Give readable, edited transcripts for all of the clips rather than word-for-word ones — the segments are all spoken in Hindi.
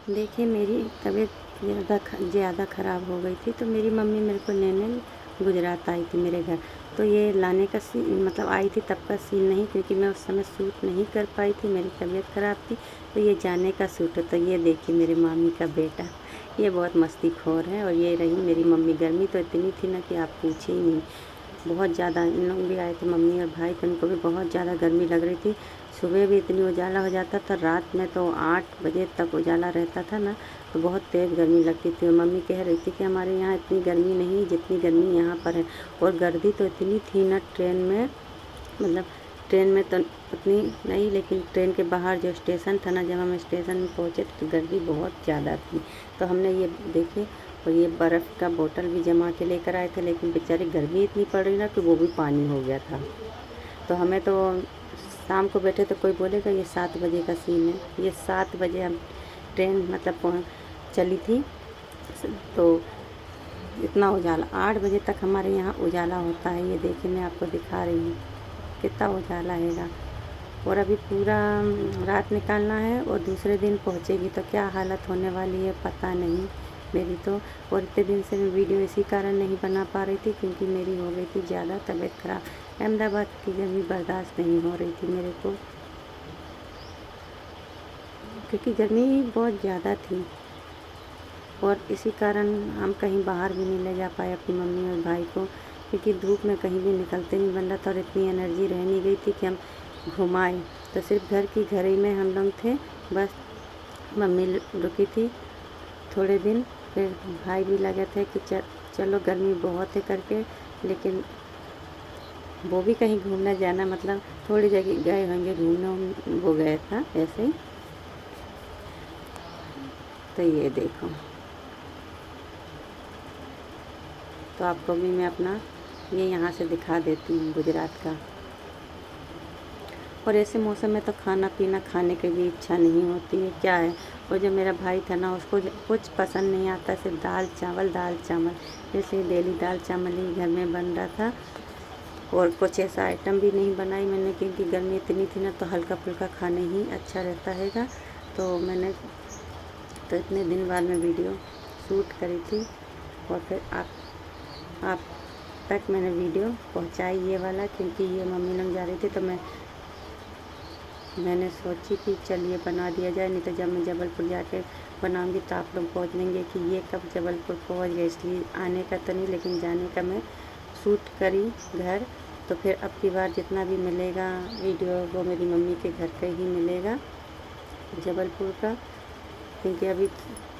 देखिए मेरी तबीयत ज़्यादा ख़राब हो गई थी, तो मेरी मम्मी मेरे को लेने गुजरात आई थी मेरे घर। तो ये लाने का मतलब आई थी तब का सीन नहीं, क्योंकि मैं उस समय सूट नहीं कर पाई थी, मेरी तबीयत ख़राब थी। तो ये जाने का सूट है। तो ये देखिए मेरे मामी का बेटा, ये बहुत मस्तीखोर है। और ये रही मेरी मम्मी। गर्मी तो इतनी थी ना कि आप पूछिए ही नहीं, बहुत ज़्यादा। इन लोग भी आए थे, मम्मी और भाई, तो उनको भी बहुत ज़्यादा गर्मी लग रही थी। सुबह भी इतनी उजाला हो जाता था, रात में तो 8 बजे तक उजाला रहता था ना, तो बहुत तेज़ गर्मी लगती थी। और मम्मी कह रही थी कि हमारे यहाँ इतनी गर्मी नहीं जितनी गर्मी यहाँ पर है। और गर्दी तो इतनी थी ना ट्रेन में, मतलब ट्रेन में तो उतनी नहीं, लेकिन ट्रेन के बाहर जो स्टेशन था ना, जब हम स्टेशन में पहुँचे तो गर्दी बहुत ज़्यादा थी। तो हमने ये देखे, और ये बर्फ़ का बोतल भी जमा के लेकर आए थे, लेकिन बेचारी गर्मी इतनी पड़ रही ना कि वो भी पानी हो गया था। तो हमें तो शाम को बैठे तो कोई बोलेगा ये 7 बजे का सीन है। ये 7 बजे हम ट्रेन मतलब चली थी, तो इतना उजाला 8 बजे तक हमारे यहाँ उजाला होता है। ये देखिए मैं आपको दिखा रही हूँ कितना उजाला हैगा। और अभी पूरा रात निकालना है और दूसरे दिन पहुँचेगी, तो क्या हालत होने वाली है पता नहीं मेरी तो। और इतने दिन से मैं वीडियो इसी कारण नहीं बना पा रही थी, क्योंकि मेरी हो गई थी ज़्यादा तबीयत ख़राब। अहमदाबाद की गर्मी बर्दाश्त नहीं हो रही थी मेरे को, क्योंकि गर्मी बहुत ज़्यादा थी। और इसी कारण हम कहीं बाहर भी नहीं ले जा पाए अपनी मम्मी और भाई को, क्योंकि धूप में कहीं भी निकलते नहीं बन रहा था। और इतनी एनर्जी रह नहीं गई थी कि हम घुमाएं। तो सिर्फ घर ही में हम लोग थे बस। मम्मी रुकी थी थोड़े दिन, फिर भाई भी लगे थे कि चलो गर्मी बहुत है करके, लेकिन वो भी कहीं घूमने जाना, मतलब थोड़ी जगह गए होंगे घूमने, वो गया था ऐसे ही। तो ये देखो, तो आपको भी मैं अपना ये यहाँ से दिखा देती हूँ गुजरात का। और ऐसे मौसम में तो खाना पीना खाने की भी इच्छा नहीं होती है, क्या है। और जो मेरा भाई था ना, उसको कुछ पसंद नहीं आता, सिर्फ दाल चावल। इसलिए डेली दाल चावल ही घर में बन रहा था। और कुछ ऐसा आइटम भी नहीं बनाई मैंने, क्योंकि गर्मी इतनी थी ना, तो हल्का फुल्का खाने ही अच्छा रहता हैगा। तो मैंने तो इतने दिन बाद में वीडियो शूट करी थी, और फिर आप तक मैंने वीडियो पहुंचाई ये वाला, क्योंकि ये मम्मी लोग जा रही थी। तो मैंने सोची कि चलिए बना दिया जाए, नहीं तो जब मैं जबलपुर जाके बनाऊंगी तो आप लोग पहुँच लेंगे कि ये कब जबलपुर पहुँच गए। इसलिए आने का तो नहीं, लेकिन जाने का मैं शूट करी घर। तो फिर अब की बार जितना भी मिलेगा वीडियो, वो मेरी मम्मी के घर का ही मिलेगा, जबलपुर का। क्योंकि अभी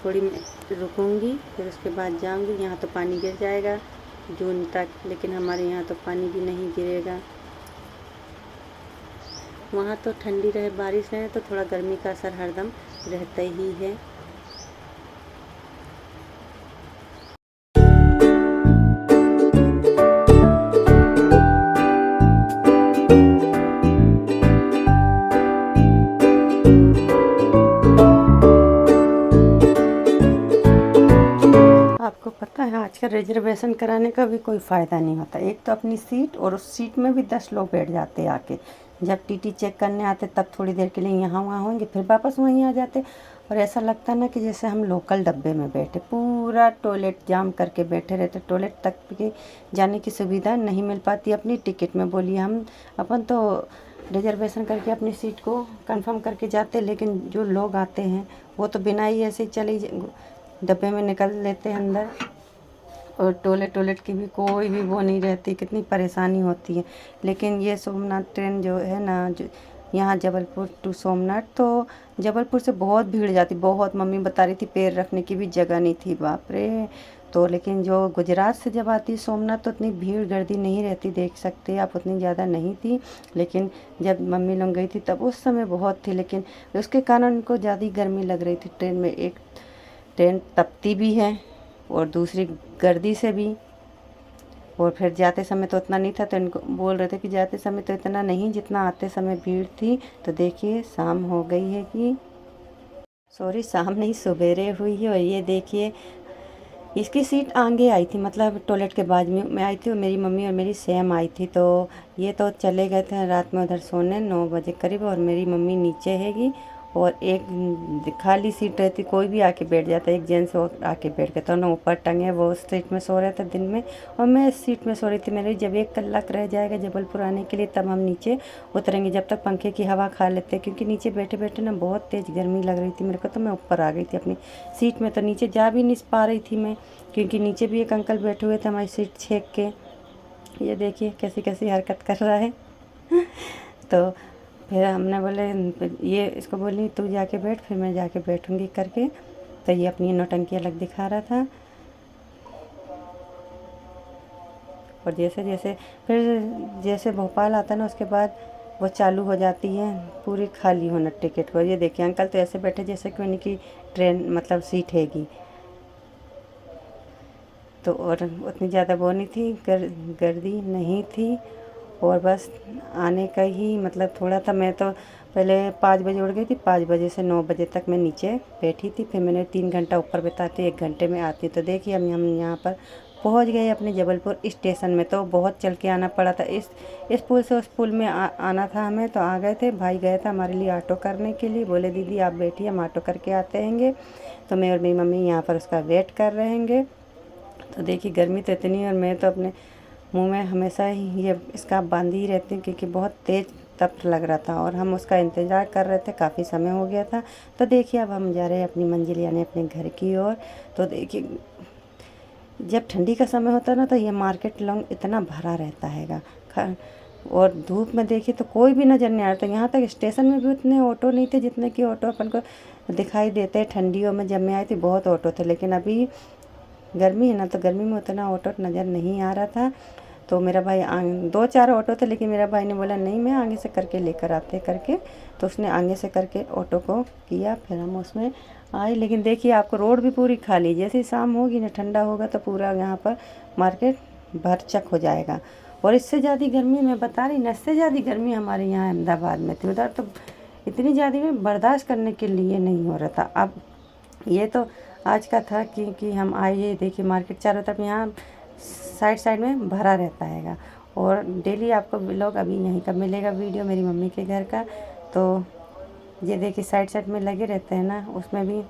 थोड़ी मैं रुकूंगी, फिर उसके बाद जाऊंगी। यहाँ तो पानी गिर जाएगा जून तक, लेकिन हमारे यहाँ तो पानी भी नहीं गिरेगा। वहाँ तो ठंडी रहे बारिश रहे तो थोड़ा गर्मी का असर हरदम रहता ही है। आपको पता है आजकल रिजर्वेशन कराने का भी कोई फ़ायदा नहीं होता। एक तो अपनी सीट, और उस सीट में भी 10 लोग बैठ जाते आके। जब टीटी चेक करने आते तब थोड़ी देर के लिए यहाँ वहाँ होंगे, फिर वापस वहीं आ जाते। और ऐसा लगता ना कि जैसे हम लोकल डब्बे में बैठे, पूरा टॉयलेट जाम करके बैठे रहते। टॉयलेट तक के जाने की सुविधा नहीं मिल पाती अपनी टिकट में। बोलिए हम अपन तो रिजर्वेशन करके अपनी सीट को कंफर्म करके जाते, लेकिन जो लोग आते हैं वो तो बिना ही ऐसे चले डब्बे में निकल लेते हैं अंदर। और टॉयलेट की भी कोई भी वो नहीं रहती, कितनी परेशानी होती है। लेकिन ये सोमनाथ ट्रेन जो है ना, जो यहाँ जबलपुर टू सोमनाथ, तो जबलपुर से बहुत भीड़ जाती, बहुत। मम्मी बता रही थी पैर रखने की भी जगह नहीं थी, बाप रे। तो लेकिन जो गुजरात से जब आती सोमनाथ तो उतनी भीड़ गर्दी नहीं रहती, देख सकते आप, उतनी ज़्यादा नहीं थी। लेकिन जब मम्मी लोग गई थी तब उस समय बहुत थी, लेकिन उसके कारण उनको ज़्यादा गर्मी लग रही थी ट्रेन में। एक ट्रेन तपती भी है और दूसरी गर्दी से भी। और फिर जाते समय तो उतना नहीं था, तो इनको बोल रहे थे कि जाते समय तो इतना नहीं जितना आते समय भीड़ थी। तो देखिए शाम हो गई है, कि सॉरी शाम नहीं, सवेरे हुई है। और ये देखिए इसकी सीट आगे आई थी, मतलब टॉयलेट के बाद में मैं आई थी, और मेरी मम्मी और मेरी सेम आई थी। तो ये तो चले गए थे रात में उधर सोने 9 बजे करीब, और मेरी मम्मी नीचे हैगी और एक खाली सीट रहती, कोई भी आके बैठ जाता, एक जेंट्स आके बैठ गया, तो ना ऊपर टंगे वो उस सीट में सो रहे थे दिन में और मैं इस सीट में सो रही थी। मेरे जब 1 कलाक रह जाएगा जबलपुर आने के लिए तब हम नीचे उतरेंगे, जब तक पंखे की हवा खा लेते, क्योंकि नीचे बैठे बैठे ना बहुत तेज़ गर्मी लग रही थी मेरे को, तो मैं ऊपर आ गई थी अपनी सीट में। तो नीचे जा भी नहीं पा रही थी मैं, क्योंकि नीचे भी एक अंकल बैठे हुए थे हमारी सीट छेक के। ये देखिए कैसी कैसी हरकत कर रहा है। तो फिर हमने बोले, ये इसको बोली तू जाके बैठ, फिर मैं जाके बैठूंगी करके। तो ये अपनी नौटंकी अलग दिखा रहा था। और जैसे जैसे फिर जैसे भोपाल आता ना उसके बाद वो चालू हो जाती है पूरी खाली होना टिकट को। ये देखिए अंकल तो ऐसे बैठे जैसे कि उनकी ट्रेन मतलब सीट हैगी। तो और उतनी ज़्यादा वो नहीं थी, गर्दी नहीं थी, और बस आने का ही मतलब थोड़ा था। मैं तो पहले 5 बजे उठ गई थी, 5 बजे से 9 बजे तक मैं नीचे बैठी थी, फिर मैंने 3 घंटा ऊपर बिताती, 1 घंटे में आती। तो देखिए हम यहाँ पर पहुँच गए अपने जबलपुर स्टेशन में। तो बहुत चल के आना पड़ा था, इस पुल से उस पुल में आना था हमें। तो आ गए थे, भाई गए था हमारे लिए ऑटो करने के लिए, बोले दीदी आप बैठिए हम ऑटो करके आते हैंगे। तो मैं और मेरी मम्मी यहाँ पर उसका वेट कर रहे हैंगे। तो देखिए गर्मी तो इतनी है, और मैं तो अपने मुंह में हमेशा ही ये स्कार्फ बांधी ही रहती हूँ, क्योंकि बहुत तेज़ तप लग रहा था और हम उसका इंतज़ार कर रहे थे, काफ़ी समय हो गया था। तो देखिए अब हम जा रहे हैं अपनी मंजिल यानी अपने घर की ओर। तो देखिए जब ठंडी का समय होता है ना तो ये मार्केट लॉन्ग इतना भरा रहता हैगा, और धूप में देखिए तो कोई भी नज़र नहीं आ रहा था। यहाँ तक स्टेशन में भी उतने ऑटो नहीं थे जितने कि ऑटो अपन को दिखाई देते हैं। ठंडियों में जब मैं आई थी बहुत ऑटो थे, लेकिन अभी गर्मी है ना तो गर्मी में उतना ऑटो नज़र नहीं आ रहा था। तो मेरा भाई 2-4 ऑटो थे, लेकिन मेरा भाई ने बोला नहीं मैं आगे से करके लेकर आते करके, तो उसने आगे से करके ऑटो को किया, फिर हम उसमें आए। लेकिन देखिए आपको रोड भी पूरी खाली, जैसे शाम होगी ना ठंडा होगा तो पूरा यहाँ पर मार्केट भरचक हो जाएगा। और इससे ज़्यादा गर्मी मैं बता रही ना, इससे ज़्यादा गर्मी हमारे यहाँ अहमदाबाद में थी। उधर तो इतनी ज़्यादा में बर्दाश्त करने के लिए नहीं हो रहा था। अब ये तो आज का था कि हम आए, ये देखिए मार्केट चारों तरफ यहाँ साइड में भरा रहता हैगा। और डेली आपको व्लॉग अभी यहीं का मिलेगा वीडियो मेरी मम्मी के घर का। तो ये देखिए साइड में लगे रहते हैं ना, उसमें भी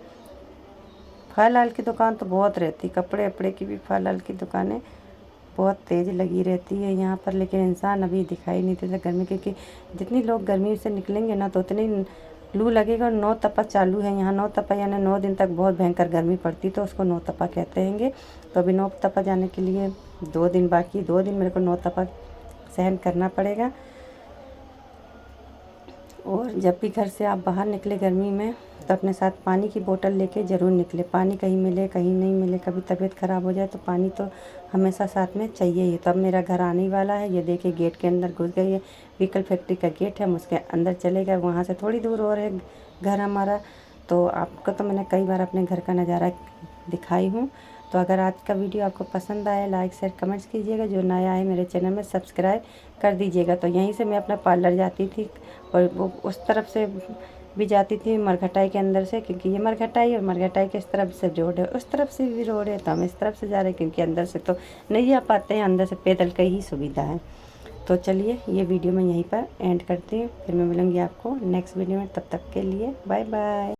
फल आल की दुकान तो बहुत रहती, कपड़े वपड़े की भी फल आल की दुकानें बहुत तेज़ लगी रहती है यहाँ पर। लेकिन इंसान अभी दिखाई नहीं देता गर्मी, क्योंकि जितनी लोग गर्मी से निकलेंगे ना तो उतनी लू लगेगा। और 9 तपा चालू है यहाँ, 9 तपा यानी 9 दिन तक बहुत भयंकर गर्मी पड़ती, तो उसको 9 तपा कहते हैंगे। तो अभी 9 तपा जाने के लिए 2 दिन बाकी, 2 दिन मेरे को 9 तपा सहन करना पड़ेगा। और जब भी घर से आप बाहर निकले गर्मी में तो अपने साथ पानी की बोतल लेके ज़रूर निकले। पानी कहीं मिले कहीं नहीं मिले, कभी तबीयत ख़राब हो जाए तो पानी तो हमेशा साथ में चाहिए ही। तो अब मेरा घर आने वाला है, ये देखिए गेट के अंदर घुस गई है। व्हीकल फैक्ट्री का गेट है, हम उसके अंदर चले गए। वहाँ से थोड़ी दूर और है घर हमारा। तो आपको तो मैंने कई बार अपने घर का नज़ारा दिखाई हूँ। तो अगर आज का वीडियो आपको पसंद आया लाइक शेयर कमेंट्स कीजिएगा। जो नया है मेरे चैनल में सब्सक्राइब कर दीजिएगा। तो यहीं से मैं अपना पार्लर जाती थी, और वो उस तरफ से भी जाती थी मरघटाई के अंदर से, क्योंकि ये मरघटाई और मरघटाई के इस तरफ से रोड है, उस तरफ से भी रोड है। तो हम इस तरफ से जा रहे हैं, क्योंकि अंदर से तो नहीं जा पाते हैं, अंदर से पैदल का ही सुविधा है। तो चलिए ये वीडियो मैं यहीं पर एंड करती हूँ, फिर मैं मिलूँगी आपको नेक्स्ट वीडियो में। तब तक के लिए बाय बाय।